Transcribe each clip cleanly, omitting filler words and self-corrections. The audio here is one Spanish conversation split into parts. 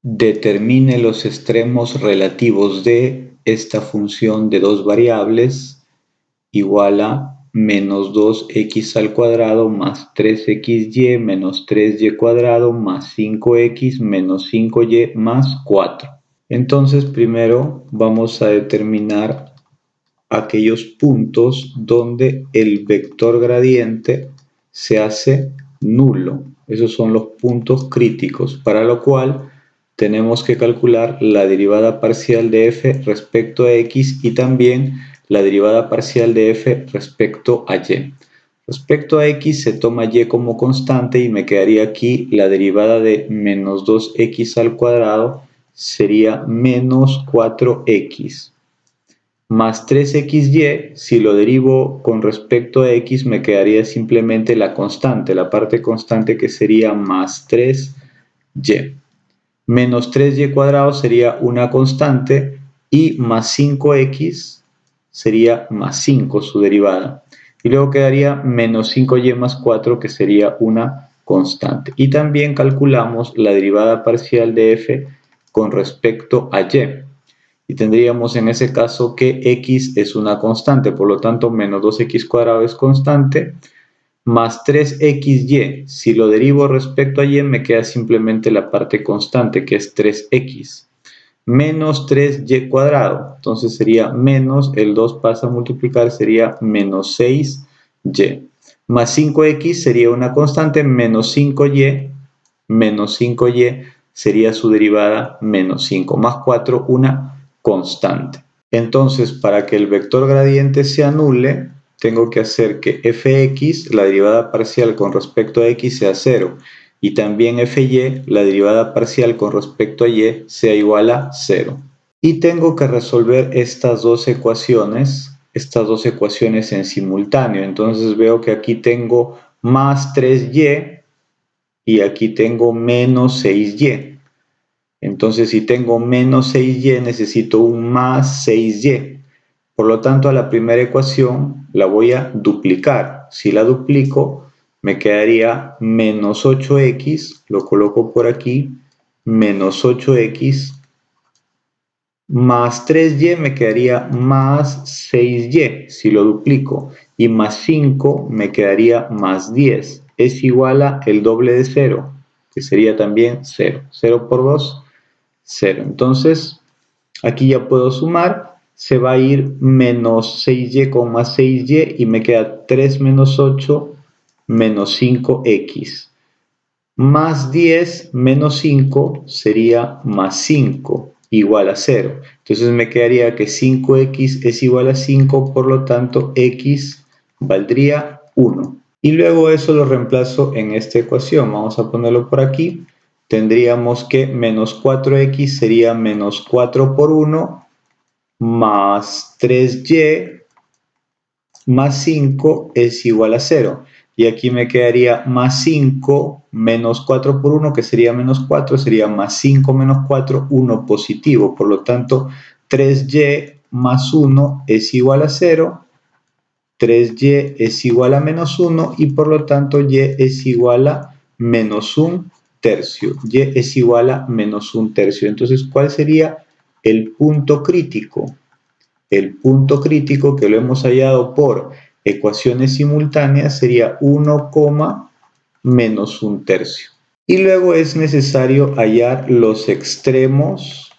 Determine los extremos relativos de esta función de dos variables igual a menos 2x al cuadrado más 3xy menos 3y cuadrado más 5x menos 5y más 4. Entonces primero vamos a determinar aquellos puntos donde el vector gradiente se hace nulo. Esos son los puntos críticos, para lo cual tenemos que calcular la derivada parcial de f respecto a x y también la derivada parcial de f respecto a y. Respecto a x se toma y como constante y me quedaría aquí la derivada de menos 2x al cuadrado sería menos 4x. Más 3xy, si lo derivo con respecto a x me quedaría simplemente la constante, la parte constante que sería más 3y. Menos 3y cuadrado sería una constante y más 5x sería más 5 su derivada. Y luego quedaría menos 5y más 4 que sería una constante. Y también calculamos la derivada parcial de f con respecto a y. Y tendríamos en ese caso que x es una constante, por lo tanto menos 2x cuadrado es constante, más 3xy, si lo derivo respecto a y me queda simplemente la parte constante que es 3x, menos 3y cuadrado, entonces sería menos, el 2 pasa a multiplicar, sería menos 6y, más 5x sería una constante, menos 5y sería su derivada menos 5, más 4 una constante. Entonces, para que el vector gradiente se anule, tengo que hacer que fx, la derivada parcial con respecto a x, sea 0. Y también fy, la derivada parcial con respecto a y, sea igual a 0. Y tengo que resolver estas dos ecuaciones en simultáneo. Entonces veo que aquí tengo más 3y y aquí tengo menos 6y. Entonces, si tengo menos 6y, necesito un más 6y. Por lo tanto, a la primera ecuación la voy a duplicar. Si la duplico, me quedaría menos 8x, lo coloco por aquí, menos 8x, más 3y me quedaría más 6y, si lo duplico, y más 5 me quedaría más 10. Es igual a el doble de 0, que sería también 0. 0 por 2, 0. Entonces, aquí ya puedo sumar, se va a ir menos 6y con más 6y y me queda 3 menos 8 menos 5x. Más 10 menos 5 sería más 5 igual a 0. Entonces me quedaría que 5x es igual a 5, por lo tanto x valdría 1. Y luego eso lo reemplazo en esta ecuación. Vamos a ponerlo por aquí. Tendríamos que menos 4x sería menos 4 por 1 más 3y más 5 es igual a 0. Y aquí me quedaría más 5 menos 4 por 1, que sería menos 4, sería más 5 menos 4, 1 positivo. Por lo tanto, 3y más 1 es igual a 0, 3y es igual a menos 1 y por lo tanto y es igual a menos 1 tercio. Y es igual a menos 1 tercio. Entonces, ¿cuál sería el punto crítico? El punto crítico, que lo hemos hallado por ecuaciones simultáneas, sería 1, menos 1 tercio. Y luego es necesario hallar los extremos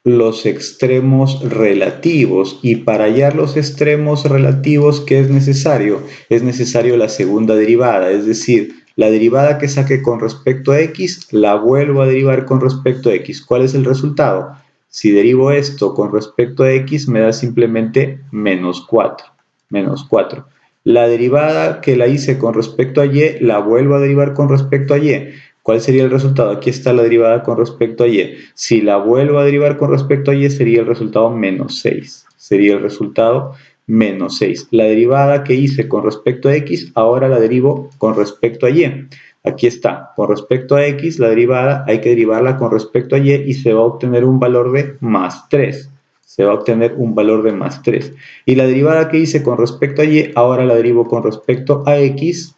relativos. Y para hallar los extremos relativos, ¿qué es necesario? Es necesario la segunda derivada, es decir, la derivada que saque con respecto a x, la vuelvo a derivar con respecto a x. ¿Cuál es el resultado? Si derivo esto con respecto a x, me da simplemente menos 4. Menos 4. La derivada que la hice con respecto a y, la vuelvo a derivar con respecto a y. ¿Cuál sería el resultado? Aquí está la derivada con respecto a y. Si la vuelvo a derivar con respecto a y, sería el resultado menos 6. Sería el resultado menos 6. La derivada que hice con respecto a x, ahora la derivo con respecto a y. Aquí está, con respecto a x, la derivada hay que derivarla con respecto a y se va a obtener un valor de más 3. Se va a obtener un valor de más 3. Y la derivada que hice con respecto a y, ahora la derivo con respecto a x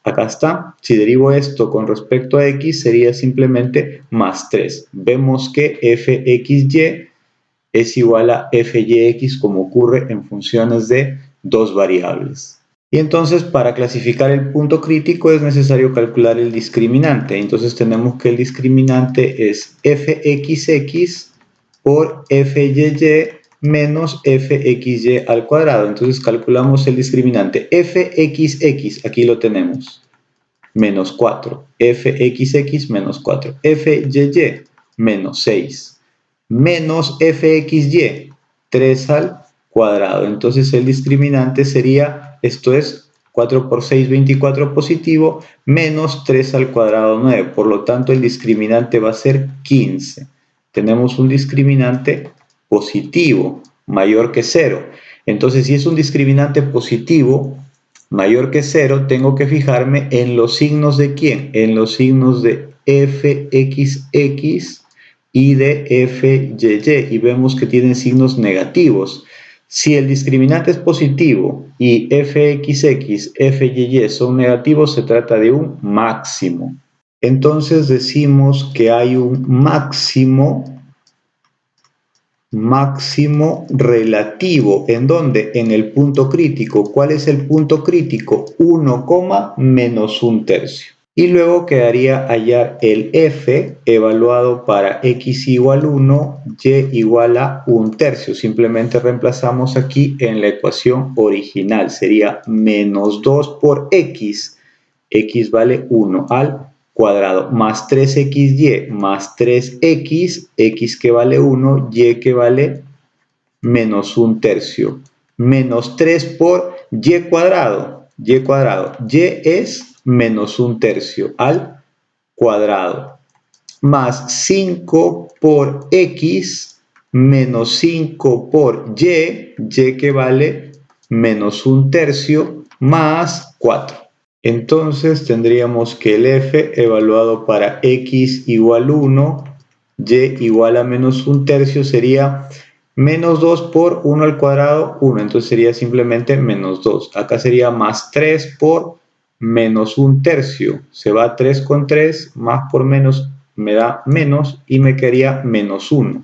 Acá está. Si derivo esto con respecto a x, sería simplemente más 3. Vemos que fxy es igual a fyx como ocurre en funciones de dos variables. Y entonces para clasificar el punto crítico es necesario calcular el discriminante. Entonces tenemos que el discriminante es fxx por fyy menos fxy al cuadrado. Entonces calculamos el discriminante. Fxx, aquí lo tenemos, menos 4. Fxx menos 4. Fyy menos 6. Menos fxy, 3 al cuadrado. Entonces el discriminante sería, esto es 4 por 6, 24 positivo, menos 3 al cuadrado, 9. Por lo tanto, el discriminante va a ser 15. Tenemos un discriminante positivo, mayor que 0. Entonces, si es un discriminante positivo, mayor que 0, tengo que fijarme en los signos de ¿quién? En los signos de fxx y de fyy, y vemos que tienen signos negativos. Si el discriminante es positivo y fxx, fyy son negativos, se trata de un máximo. Entonces decimos que hay un máximo relativo. ¿En dónde? En el punto crítico. ¿Cuál es el punto crítico? 1, menos un tercio. Y luego quedaría hallar el f evaluado para x igual 1, y igual a un tercio. Simplemente reemplazamos aquí en la ecuación original. Sería menos 2 por x. X vale 1 al cuadrado, más 3xy más 3x, x que vale 1, y que vale menos un tercio. Menos 3 por y cuadrado, y es menos un tercio al cuadrado. Más 5 por x, menos 5 por y que vale menos un tercio, más 4. Entonces tendríamos que el f evaluado para x igual 1, y igual a menos un tercio sería menos 2 por 1 al cuadrado, 1. Entonces sería simplemente menos 2. Acá sería más 3 por menos un tercio. Se va 3 con 3, más por menos me da menos y me quedaría menos 1.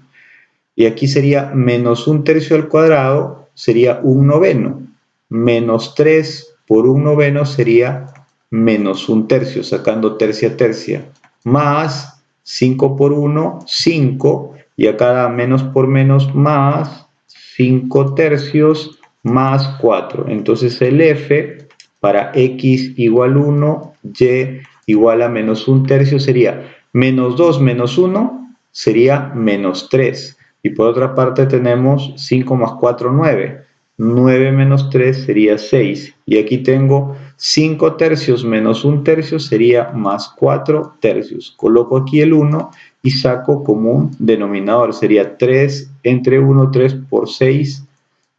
Y aquí sería menos un tercio al cuadrado, sería un noveno. Menos 3 por un noveno sería menos un tercio, sacando tercia tercia. Más 5 por 1, 5. Y acá da menos por menos más 5 tercios más 4. Entonces el f para x igual 1, y igual a menos un tercio sería menos 2 menos 1 sería menos 3. Y por otra parte tenemos 5 más 4, 9. 9 menos 3 sería 6. Y aquí tengo 5 tercios menos 1 tercio sería más 4 tercios. Coloco aquí el 1 y saco como un denominador. Sería 3 entre 1, 3 por 6,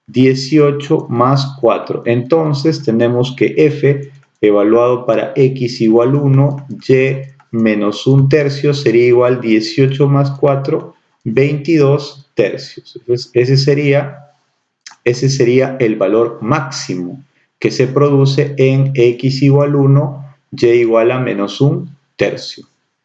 18 más 4. Entonces tenemos que f evaluado para x igual 1, y menos 1 tercio sería igual 18 más 4, 22 tercios. Entonces, ese sería el valor máximo que se produce en x igual 1, y igual a menos 1 tercio.